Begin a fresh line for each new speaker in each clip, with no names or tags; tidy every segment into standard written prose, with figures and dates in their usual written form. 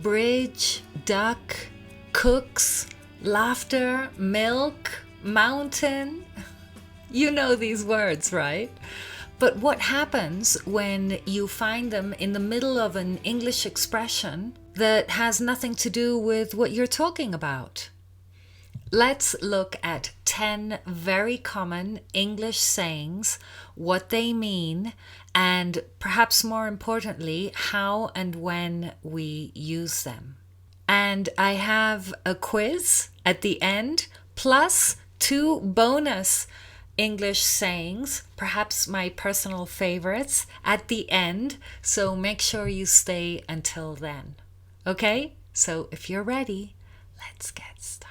bridge, duck, cooks, laughter, milk, mountain. You know these words, right? But what happens when you find them in the middle of an English expression that has nothing to do with what you're talking about? Let's look at 10 very common English sayings, what they mean, and perhaps more importantly, how and when we use them. And I have a quiz at the end, plus 2 bonus English sayings, perhaps my personal favorites, at the end. So make sure you stay until then. Okay? So if you're ready, let's get started.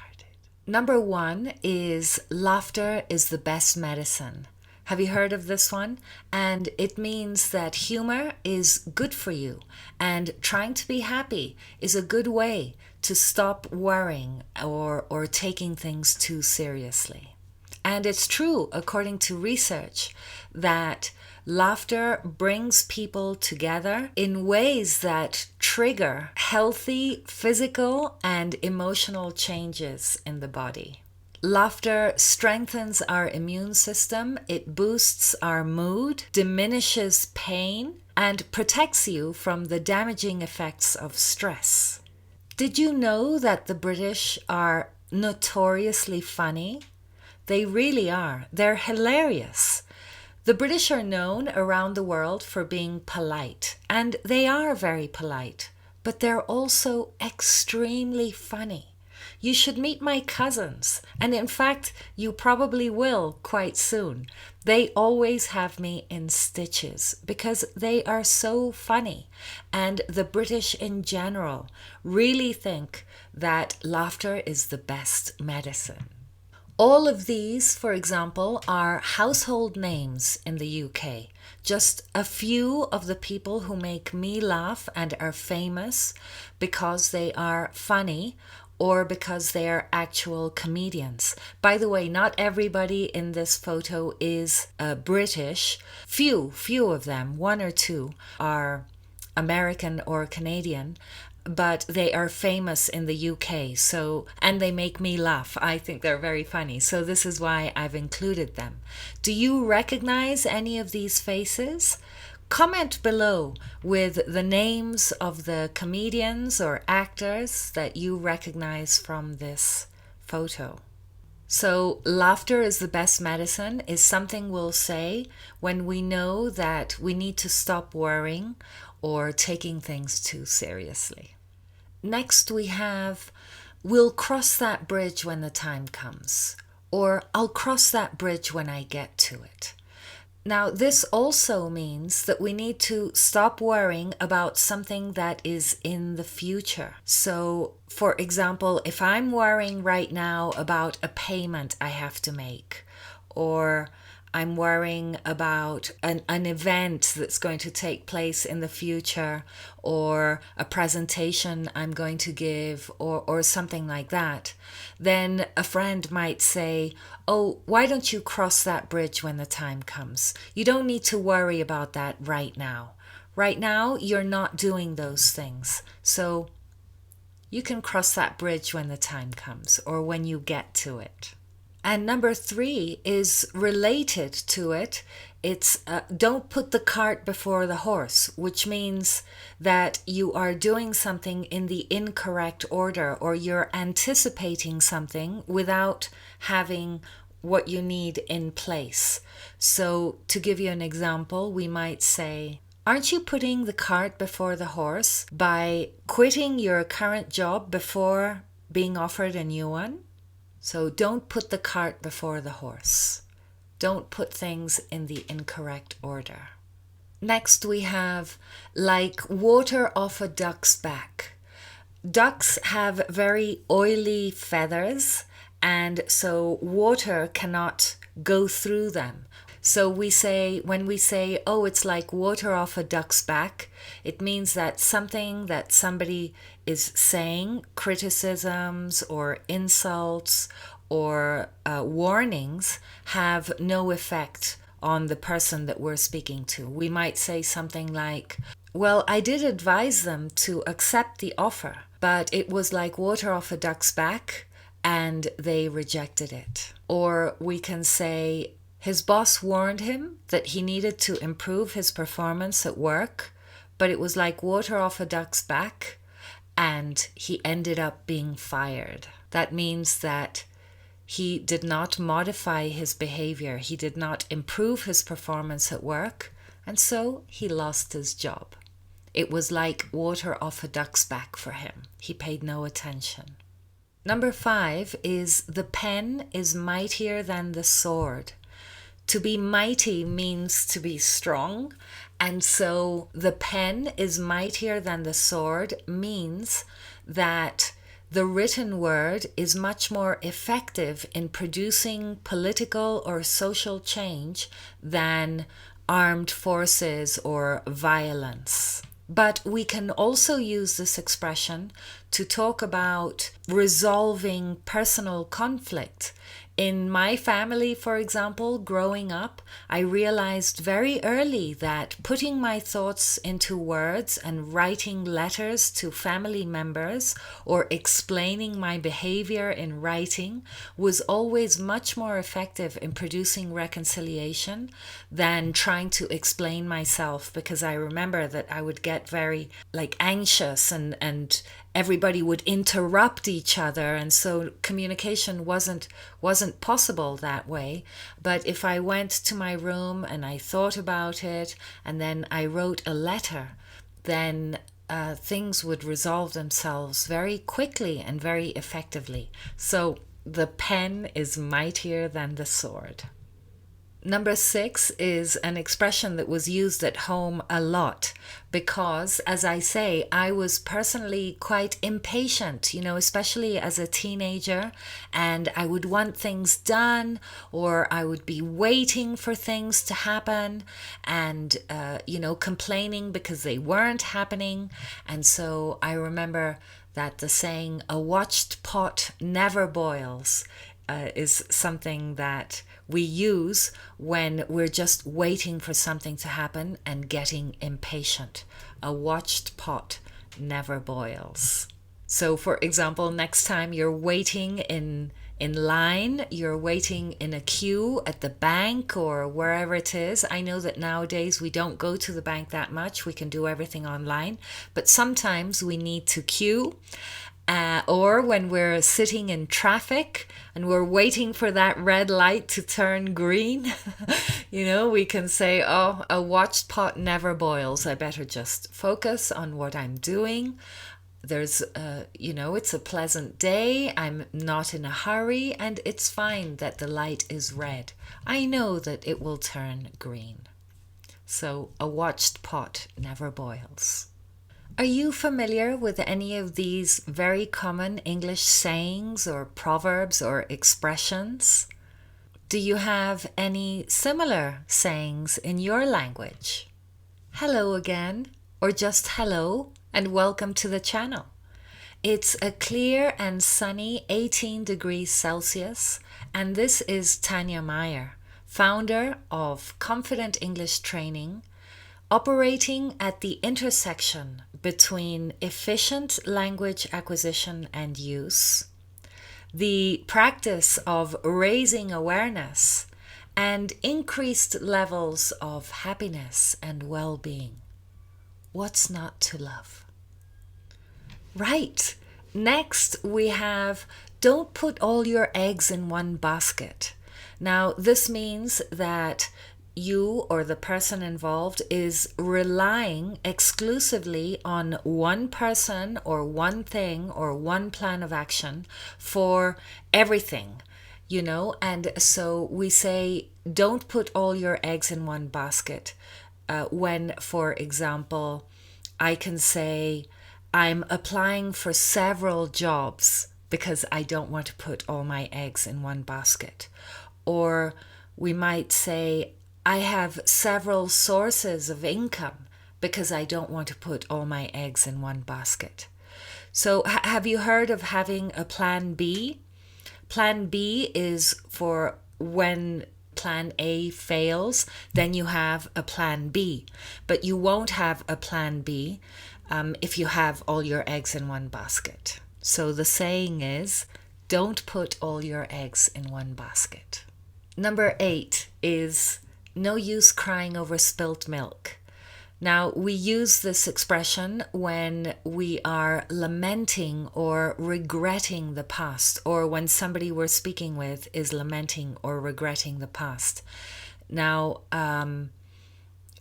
Number 1 is laughter is the best medicine. Have you heard of this one? And it means that humor is good for you, and trying to be happy is a good way to stop worrying or taking things too seriously. And it's true, according to research, that laughter brings people together in ways that trigger healthy physical and emotional changes in the body. Laughter strengthens our immune system, it boosts our mood, diminishes pain, and protects you from the damaging effects of stress. Did you know that the British are notoriously funny? They really are. They're hilarious. The British are known around the world for being polite, and they are very polite, but they're also extremely funny. You should meet my cousins, and in fact, you probably will quite soon. They always have me in stitches because they are so funny, and the British in general really think that laughter is the best medicine. All of these, for example, are household names in the UK. Just a few of the people who make me laugh and are famous because they are funny or because they are actual comedians. By the way, not everybody in this photo is British. Few of them, 1 or 2, are American or Canadian, but they are famous in the UK, and they make me laugh. I think they're very funny, so this is why I've included them. Do you recognize any of these faces? Comment below with the names of the comedians or actors that you recognize from this photo. So, laughter is the best medicine is something we'll say when we know that we need to stop worrying or taking things too seriously. Next we have, we'll cross that bridge when the time comes, or I'll cross that bridge when I get to it. Now, this also means that we need to stop worrying about something that is in the future. So, for example, if I'm worrying right now about a payment I have to make, or I'm worrying about an event that's going to take place in the future, or a presentation I'm going to give, or something like that, then a friend might say, oh, why don't you cross that bridge when the time comes? You don't need to worry about that right now. Right now, you're not doing those things. So you can cross that bridge when the time comes or when you get to it. And number 3 is related to it. It's don't put the cart before the horse, which means that you are doing something in the incorrect order, or you're anticipating something without having what you need in place. So to give you an example, we might say, aren't you putting the cart before the horse by quitting your current job before being offered a new one? So don't put the cart before the horse. Don't put things in the incorrect order. Next we have like water off a duck's back. Ducks have very oily feathers, and so water cannot go through them. So when we say, oh, it's like water off a duck's back, it means that something that somebody is saying, criticisms or insults or warnings, have no effect on the person that we're speaking to. We might say something like, Well, I did advise them to accept the offer, but it was like water off a duck's back and they rejected it. Or we can say his boss warned him that he needed to improve his performance at work, but it was like water off a duck's back and he ended up being fired. That means that he did not modify his behavior, he did not improve his performance at work, and so he lost his job. It was like water off a duck's back for him. He paid no attention. Number 5 is the pen is mightier than the sword. To be mighty means to be strong, and so the pen is mightier than the sword means that the written word is much more effective in producing political or social change than armed forces or violence. But we can also use this expression to talk about resolving personal conflict. In my family, for example, growing up, I realized very early that putting my thoughts into words and writing letters to family members or explaining my behavior in writing was always much more effective in producing reconciliation than trying to explain myself, because I remember that I would get very anxious and everybody would interrupt each other, and so communication wasn't possible that way. But if I went to my room and I thought about it and then I wrote a letter, then things would resolve themselves very quickly and very effectively. So the pen is mightier than the sword. Number 6 is an expression that was used at home a lot because, as I say, I was personally quite impatient, especially as a teenager, and I would want things done, or I would be waiting for things to happen and, complaining because they weren't happening. And so I remember that the saying, "a watched pot never boils," is something that we use when we're just waiting for something to happen and getting impatient. A watched pot never boils. So, for example, next time you're waiting in line, you're waiting in a queue at the bank or wherever it is. I know that nowadays we don't go to the bank that much. We can do everything online, but sometimes we need to queue. Or when we're sitting in traffic and we're waiting for that red light to turn green, we can say, "Oh, a watched pot never boils. I better just focus on what I'm doing. There's, it's a pleasant day. I'm not in a hurry, and it's fine that the light is red. I know that it will turn green." So a watched pot never boils. Are you familiar with any of these very common English sayings or proverbs or expressions? Do you have any similar sayings in your language? Hello again, or just hello, and welcome to the channel. It's a clear and sunny 18 degrees Celsius, and this is Tanya Meyer, founder of Confident English Training, operating at the intersection between efficient language acquisition and use, the practice of raising awareness, and increased levels of happiness and well-being. What's not to love? Right. Next, we have don't put all your eggs in one basket. Now, this means that you or the person involved is relying exclusively on one person or one thing or one plan of action for everything, and so we say don't put all your eggs in one basket when, for example, I can say I'm applying for several jobs because I don't want to put all my eggs in one basket. Or we might say I have several sources of income because I don't want to put all my eggs in one basket. So have you heard of having a plan B? Plan B is for when plan A fails, then you have a plan B. But you won't have a plan B if you have all your eggs in one basket. So the saying is, don't put all your eggs in one basket. Number 8 is no use crying over spilt milk. Now, we use this expression when we are lamenting or regretting the past, or when somebody we're speaking with is lamenting or regretting the past. Now,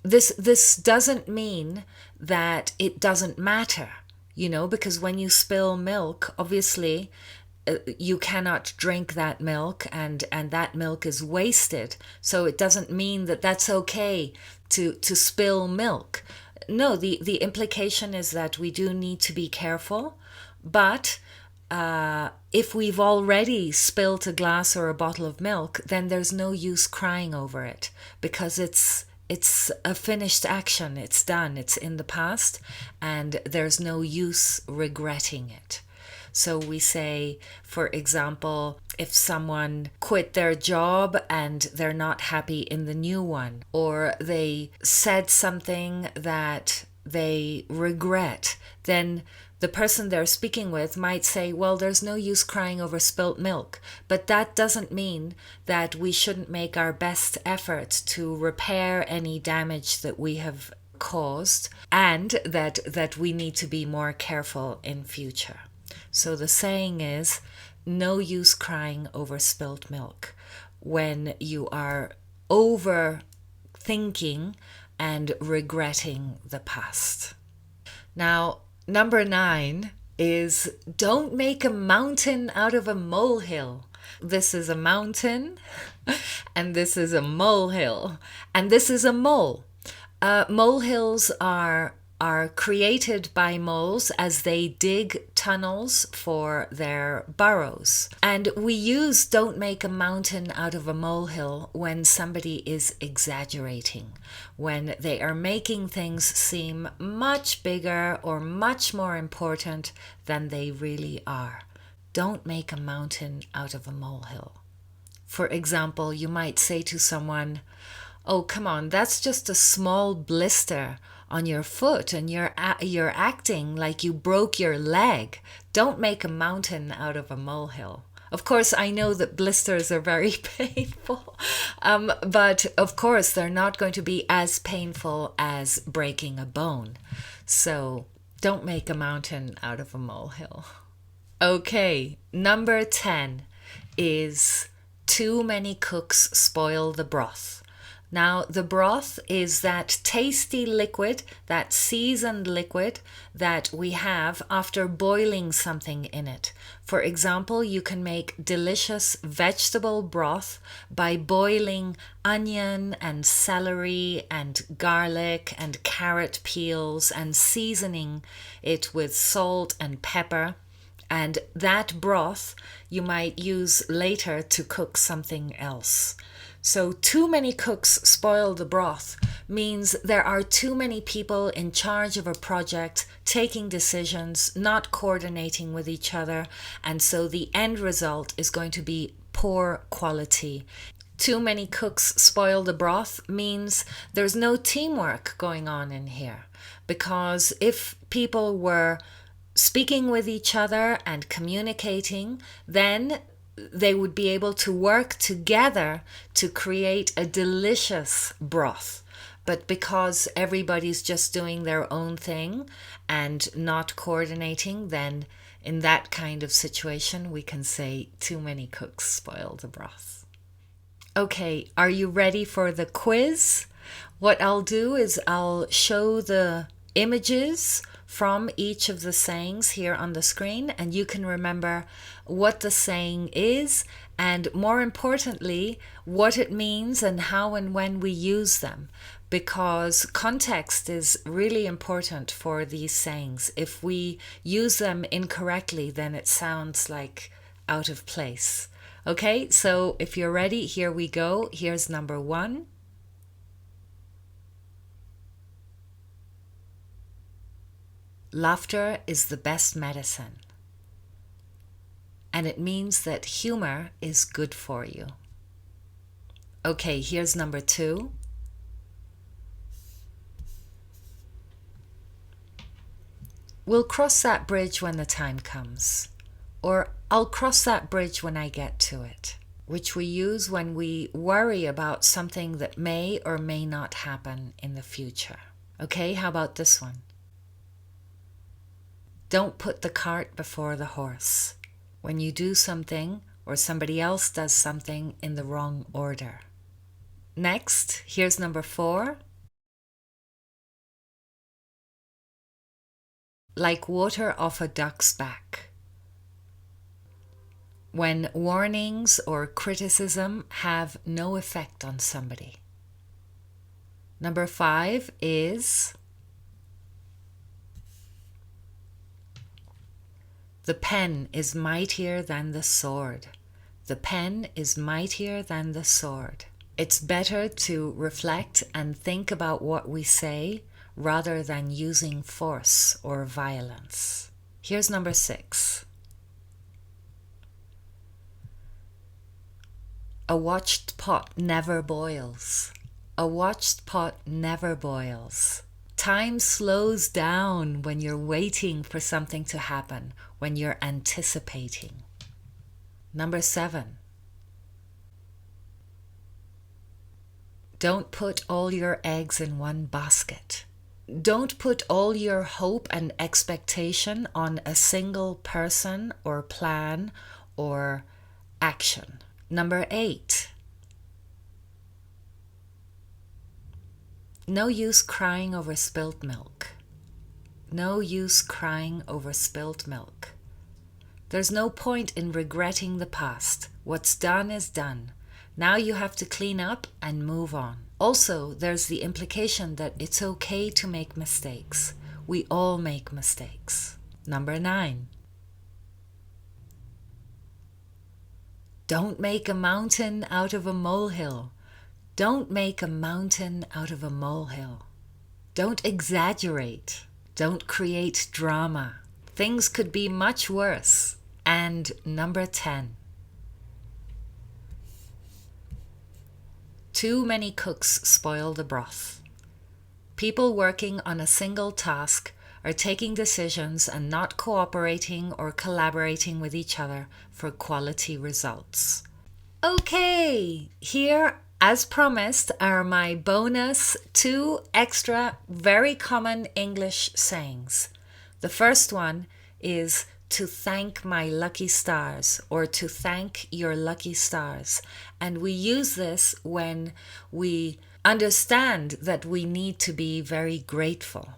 this doesn't mean that it doesn't matter, because when you spill milk, obviously, you cannot drink that milk, and that milk is wasted. So it doesn't mean that that's okay to spill milk. No, the implication is that we do need to be careful. But if we've already spilt a glass or a bottle of milk, then there's no use crying over it, because it's a finished action. It's done. It's in the past, and there's no use regretting it. So we say, for example, if someone quit their job and they're not happy in the new one, or they said something that they regret, then the person they're speaking with might say, well, there's no use crying over spilt milk. But that doesn't mean that we shouldn't make our best effort to repair any damage that we have caused, and that we need to be more careful in future. So the saying is, no use crying over spilt milk when you are overthinking and regretting the past. Now, number 9 is don't make a mountain out of a molehill. This is a mountain and this is a molehill, and this is a mole. Molehills are created by moles as they dig tunnels for their burrows. And we use don't make a mountain out of a molehill when somebody is exaggerating, when they are making things seem much bigger or much more important than they really are. Don't make a mountain out of a molehill. For example, you might say to someone, oh, come on, that's just a small blister on your foot, and you're acting like you broke your leg. Don't make a mountain out of a molehill. Of course, I know that blisters are very painful, but of course they're not going to be as painful as breaking a bone. So don't make a mountain out of a molehill. Okay, number 10 is too many cooks spoil the broth. Now, the broth is that tasty liquid, that seasoned liquid that we have after boiling something in it. For example, you can make delicious vegetable broth by boiling onion and celery and garlic and carrot peels and seasoning it with salt and pepper. And that broth you might use later to cook something else. So too many cooks spoil the broth means there are too many people in charge of a project, taking decisions, not coordinating with each other, and so the end result is going to be poor quality. Too many cooks spoil the broth means there's no teamwork going on in here, because if people were speaking with each other and communicating, then they would be able to work together to create a delicious broth. But because everybody's just doing their own thing and not coordinating, then in that kind of situation, we can say too many cooks spoil the broth. Okay, are you ready for the quiz? What I'll do is I'll show the images from each of the sayings here on the screen, and you can remember what the saying is, and more importantly, what it means and how and when we use them, because context is really important for these sayings. If we use them incorrectly, then it sounds like out of place. Okay, so if you're ready, here we go. Here's number 1. Laughter is the best medicine. And it means that humor is good for you. Okay, here's number 2. We'll cross that bridge when the time comes. Or I'll cross that bridge when I get to it, which we use when we worry about something that may or may not happen in the future. Okay, how about this one? Don't put the cart before the horse. When you do something or somebody else does something in the wrong order. Next, here's number 4. Like water off a duck's back. When warnings or criticism have no effect on somebody. Number 5 is the pen is mightier than the sword. The pen is mightier than the sword. It's better to reflect and think about what we say rather than using force or violence. Here's number 6. A watched pot never boils. A watched pot never boils. Time slows down when you're waiting for something to happen, when you're anticipating. Number 7. Don't put all your eggs in one basket. Don't put all your hope and expectation on a single person or plan or action. Number 8. No use crying over spilt milk. No use crying over spilt milk. There's no point in regretting the past. What's done is done. Now you have to clean up and move on. Also, there's the implication that it's okay to make mistakes. We all make mistakes. Number 9. Don't make a mountain out of a molehill. Don't make a mountain out of a molehill. Don't exaggerate. Don't create drama. Things could be much worse. And number 10. Too many cooks spoil the broth. People working on a single task are taking decisions and not cooperating or collaborating with each other for quality results. Okay, here, as promised, are my bonus 2 extra very common English sayings. The first one is to thank my lucky stars, or to thank your lucky stars. And we use this when we understand that we need to be very grateful.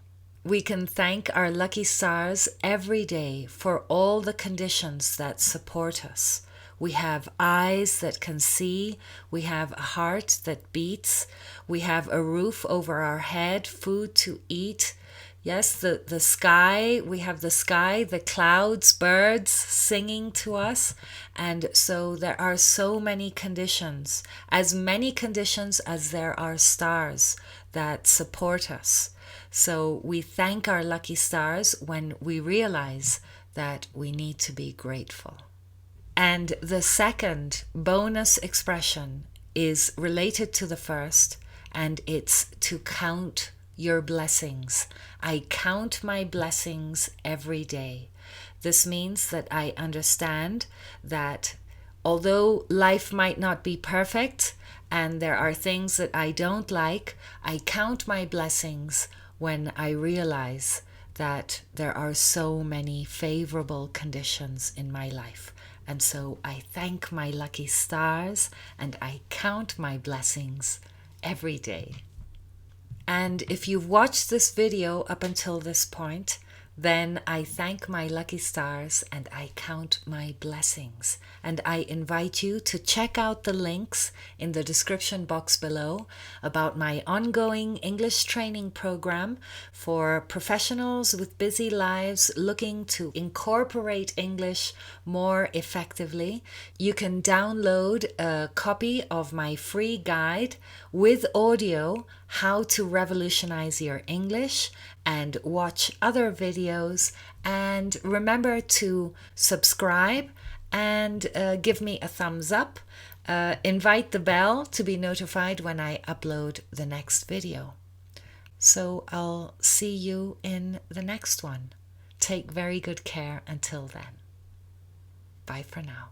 We can thank our lucky stars every day for all the conditions that support us. We have eyes that can see, we have a heart that beats, we have a roof over our head, food to eat. Yes, the sky, we have the sky, the clouds, birds singing to us. And so there are so many conditions as there are stars that support us. So we thank our lucky stars when we realize that we need to be grateful. And the second bonus expression is related to the first, and it's to count your blessings. I count my blessings every day. This means that I understand that although life might not be perfect and there are things that I don't like, I count my blessings when I realize that there are so many favorable conditions in my life. And so I thank my lucky stars and I count my blessings every day. And if you've watched this video up until this point, then I thank my lucky stars and I count my blessings. And I invite you to check out the links in the description box below about my ongoing English training program for professionals with busy lives looking to incorporate English more effectively. You can download a copy of my free guide with audio, How to Revolutionize Your English, and watch other videos. And remember to subscribe and give me a thumbs up Invite the bell to be notified when I upload the next video. So I'll see you in the next one. Take very good care until then. Bye for now.